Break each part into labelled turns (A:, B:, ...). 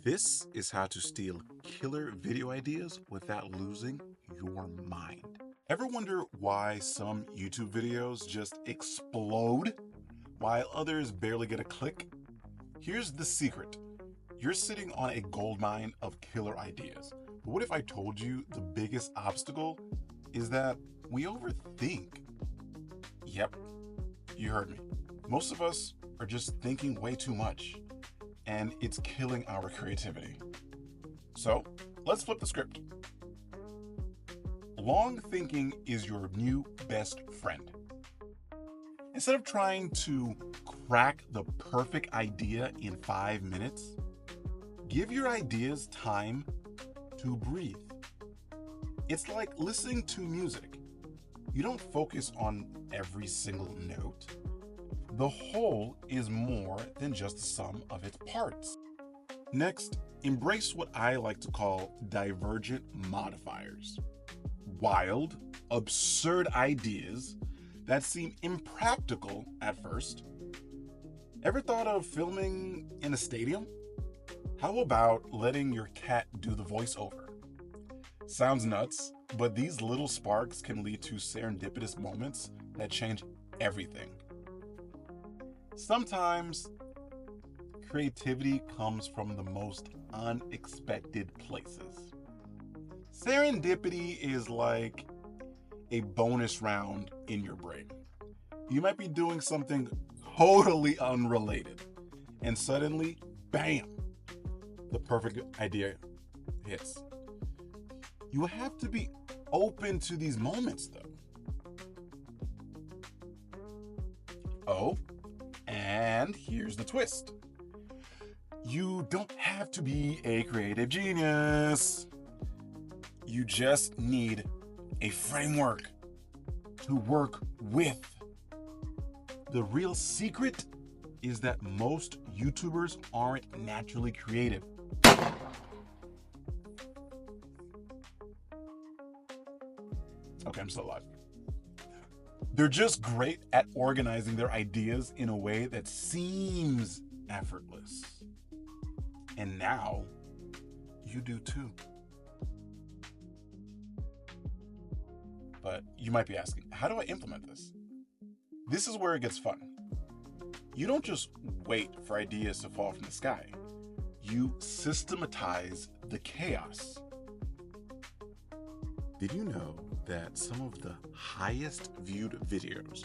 A: This is how to steal killer video ideas without losing your mind. Ever wonder why some YouTube videos just explode while others barely get a click? Here's the secret. You're sitting on a goldmine of killer ideas. But what if I told you the biggest obstacle is that we overthink? Yep, you heard me. Most of us are just thinking way too much, and it's killing our creativity. So let's flip the script. Long thinking is your new best friend. Instead of trying to crack the perfect idea in 5 minutes, give your ideas time to breathe. It's like listening to music. You don't focus on every single note. The whole is more than just the sum of its parts. Next, embrace what I like to call divergent modifiers. Wild, absurd ideas that seem impractical at first. Ever thought of filming in a stadium? How about letting your cat do the voiceover? Sounds nuts, but these little sparks can lead to serendipitous moments that change everything. Sometimes creativity comes from the most unexpected places. Serendipity is like a bonus round in your brain. You might be doing something totally unrelated, and suddenly, bam, the perfect idea hits. You have to be open to these moments, though. Oh, and here's the twist. You don't have to be a creative genius. You just need a framework to work with. The real secret is that most YouTubers aren't naturally creative. Okay, I'm still alive. They're just great at organizing their ideas in a way that seems effortless. And now, you do too. But you might be asking, how do I implement this? This is where it gets fun. You don't just wait for ideas to fall from the sky. You systematize the chaos. Did you know that some of the highest viewed videos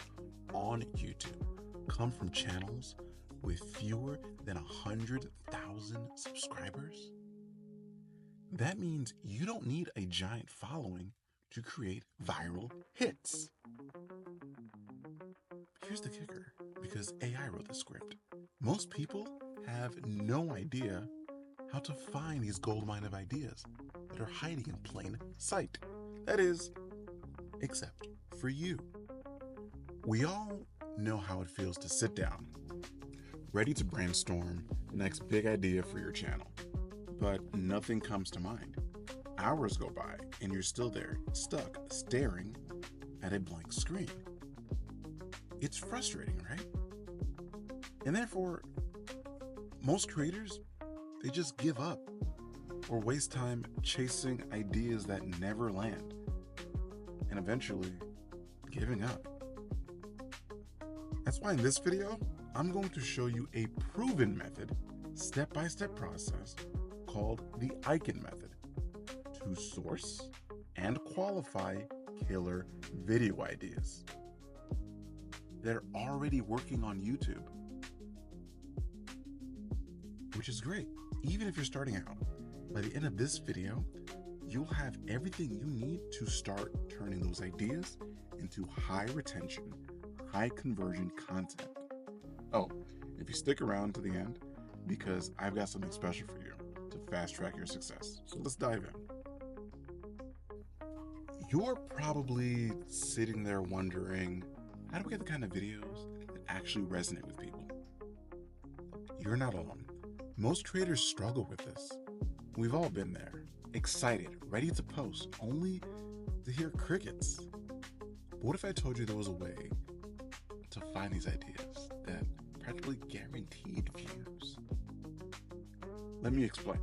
A: on YouTube come from channels with fewer than 100,000 subscribers? That means you don't need a giant following to create viral hits. Here's the kicker, because AI wrote the script. Most people have no idea how to find these goldmine of ideas that are hiding in plain sight. That is, except for you. We all know how it feels to sit down, ready to brainstorm the next big idea for your channel, but nothing comes to mind. Hours go by and you're still there, stuck, staring at a blank screen. It's frustrating, right? And therefore, most creators, they just give up or waste time chasing ideas that never land, and eventually giving up. That's why in this video, I'm going to show you a proven method, step-by-step process called the Icahn Method to source and qualify killer video ideas that are already working on YouTube, which is great. Even if you're starting out, by the end of this video, you'll have everything you need to start turning those ideas into high retention, high conversion content. Oh, if you stick around to the end, because I've got something special for you to fast track your success. So let's dive in. You're probably sitting there wondering, how do we get the kind of videos that actually resonate with people? You're not alone. Most creators struggle with this. We've all been there, excited, ready to post, only to hear crickets. But what if I told you there was a way to find these ideas that practically guaranteed views? Let me explain.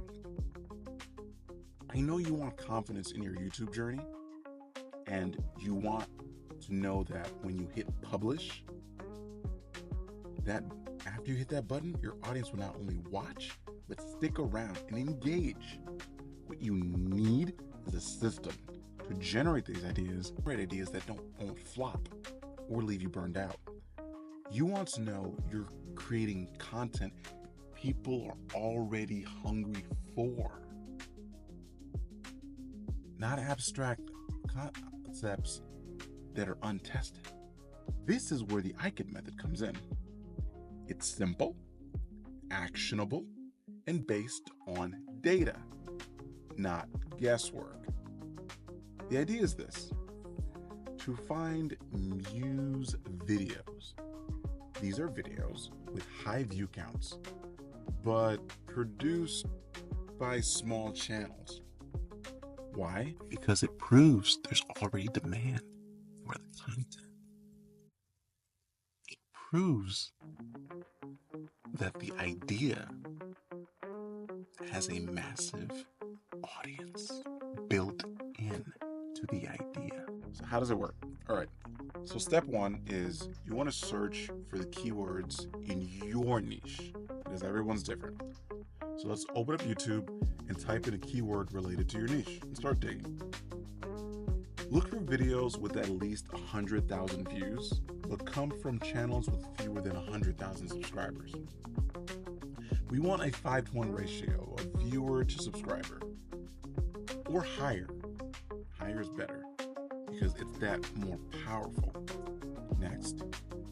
A: I know you want confidence in your YouTube journey, and you want to know that when you hit publish, that after you hit that button, your audience will not only watch, but stick around and engage. What you need is a system to generate these ideas, that don't flop or leave you burned out. You want to know you're creating content people are already hungry for. Not abstract concepts that are untested. This is where the Icahn Method comes in. It's simple, actionable, and based on data, not guesswork. The idea is this: to find muse videos. These are videos with high view counts, but produced by small channels. Why? Because it proves there's already demand for the content. It proves that the idea has a massive audience built in to the idea. So how does it work? All right. So step one is you want to search for the keywords in your niche, because everyone's different. So let's open up YouTube and type in a keyword related to your niche and start digging. Look for videos with at least 100,000 views, but come from channels with fewer than 100,000 subscribers. We want a 5-to-1 ratio of viewer to subscriber, or higher. Higher is better because it's that more powerful. Next,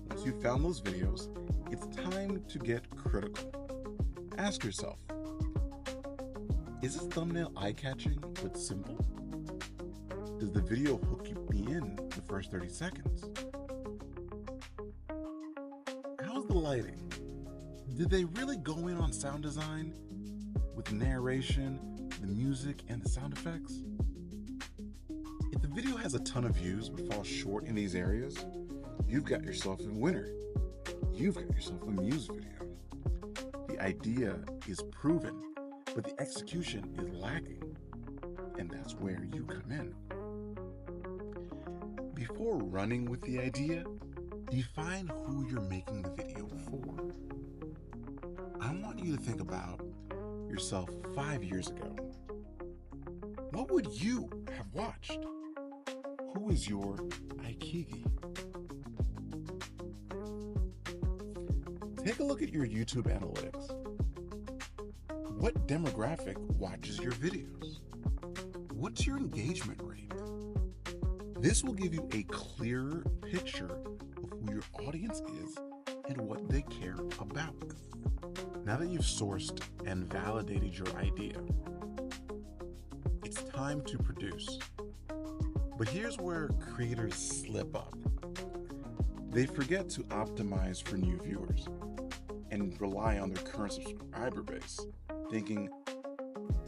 A: once you've found those videos, it's time to get critical. Ask yourself, is this thumbnail eye-catching but simple? Does the video hook me in the first 30 seconds? How's the lighting? Did they really go in on sound design with narration, the music, and the sound effects? If the video has a ton of views but falls short in these areas, you've got yourself a winner. You've got yourself a muse video. The idea is proven, but the execution is lacking, and that's where you come in. Before running with the idea, define who you're making the video for. I want you to think about yourself 5 years ago. What would you have watched? Who is your Icahn? Take a look at your YouTube analytics. What demographic watches your videos? What's your engagement rate? This will give you a clearer picture of who your audience is and what they care about. Now that you've sourced and validated your idea, it's time to produce. But here's where creators slip up. They forget to optimize for new viewers and rely on their current subscriber base, thinking,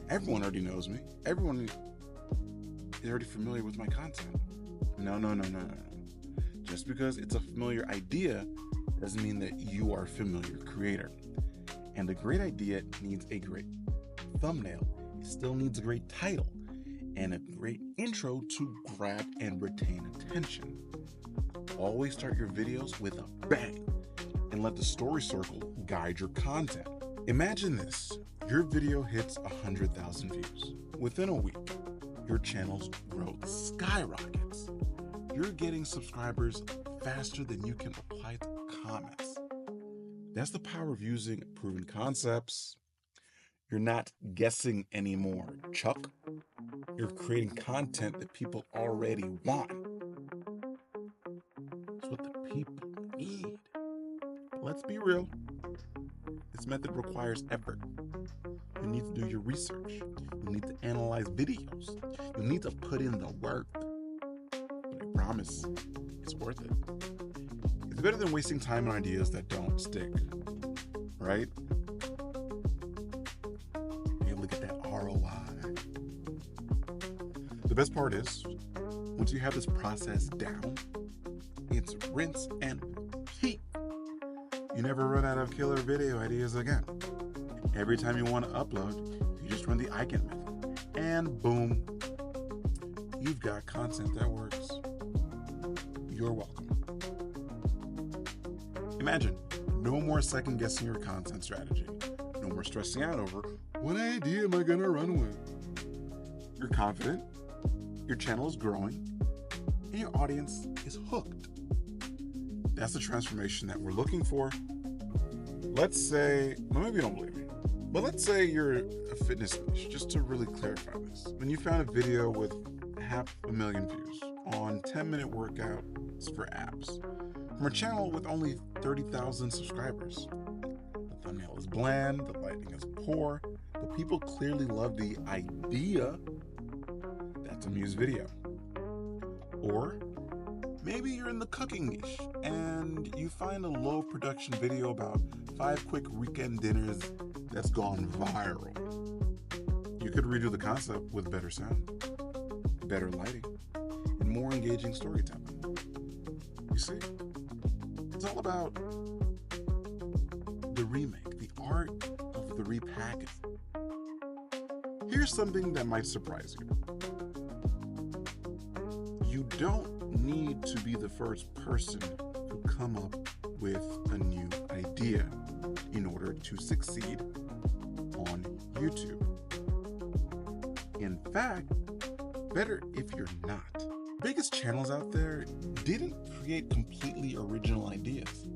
A: everyone already knows me. Everyone is already familiar with my content. No. Just because it's a familiar idea doesn't mean that you are a familiar creator. And a great idea needs a great thumbnail. It still needs a great title and a great intro to grab and retain attention. Always start your videos with a bang and let the story circle guide your content. Imagine this, your video hits 100,000 views. Within a week, your channel's growth skyrockets. You're getting subscribers faster than you can reply to comments. That's the power of using proven concepts. You're not guessing anymore, Chuck. You're creating content that people already want. It's what the people need. Let's be real. This method requires effort. You need to do your research. You need to analyze videos. You need to put in the work. But I promise, it's worth it. It's better than wasting time on ideas that don't stick, right? Be able to get that ROI. The best part is, once you have this process down, it's rinse and repeat. You never run out of killer video ideas again. Every time you want to upload, you just run the Icahn Method, and boom, you've got content that works. You're welcome. Imagine no more second guessing your content strategy. No more stressing out over what idea am I going to run with. You're confident, your channel is growing, and your audience is hooked. That's the transformation that we're looking for. Let's say, well, maybe you don't believe me, but let's say you're a fitness niche, just to really clarify this. When you found a video with 500,000 views on 10-minute workouts for abs from a channel with only 30,000 subscribers. The thumbnail is bland, the lighting is poor, but people clearly love the idea. That's a Muse video. Or maybe you're in the cooking niche and you find a low production video about 5 quick weekend dinners that's gone viral. You could redo the concept with better sound, better lighting, and more engaging storytelling. You see, it's all about the remake, the art of the repackaging. Here's something that might surprise you. You don't need to be the first person to come up with a new idea in order to succeed on YouTube. In fact, better if you're not. Biggest channels out there didn't create completely original ideas.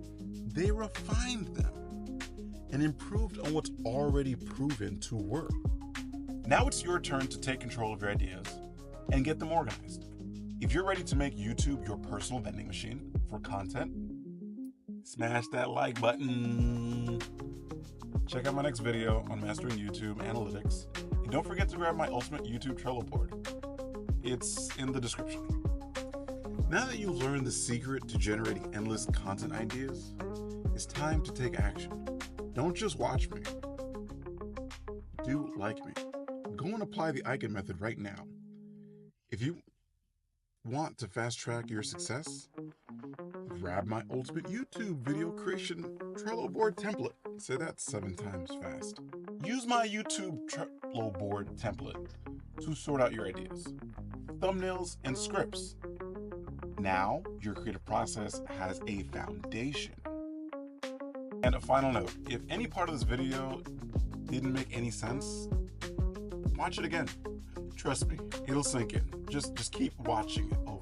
A: They refined them and improved on what's already proven to work. Now it's your turn to take control of your ideas and get them organized. If you're ready to make YouTube your personal vending machine for content, smash that like button. Check out my next video on mastering YouTube analytics. And don't forget to grab my ultimate YouTube Trello board. It's in the description. Now that you've learned the secret to generating endless content ideas, it's time to take action. Don't just watch me. Do like me. Go and apply the Icahn Method right now. If you want to fast track your success, grab my ultimate YouTube video creation Trello board template. Say that 7 times fast. Use my YouTube Trello board template to sort out your ideas, thumbnails, and scripts. Now your creative process has a foundation. And a final note, if any part of this video didn't make any sense, watch it again. Trust me, it'll sink in. Just keep watching it over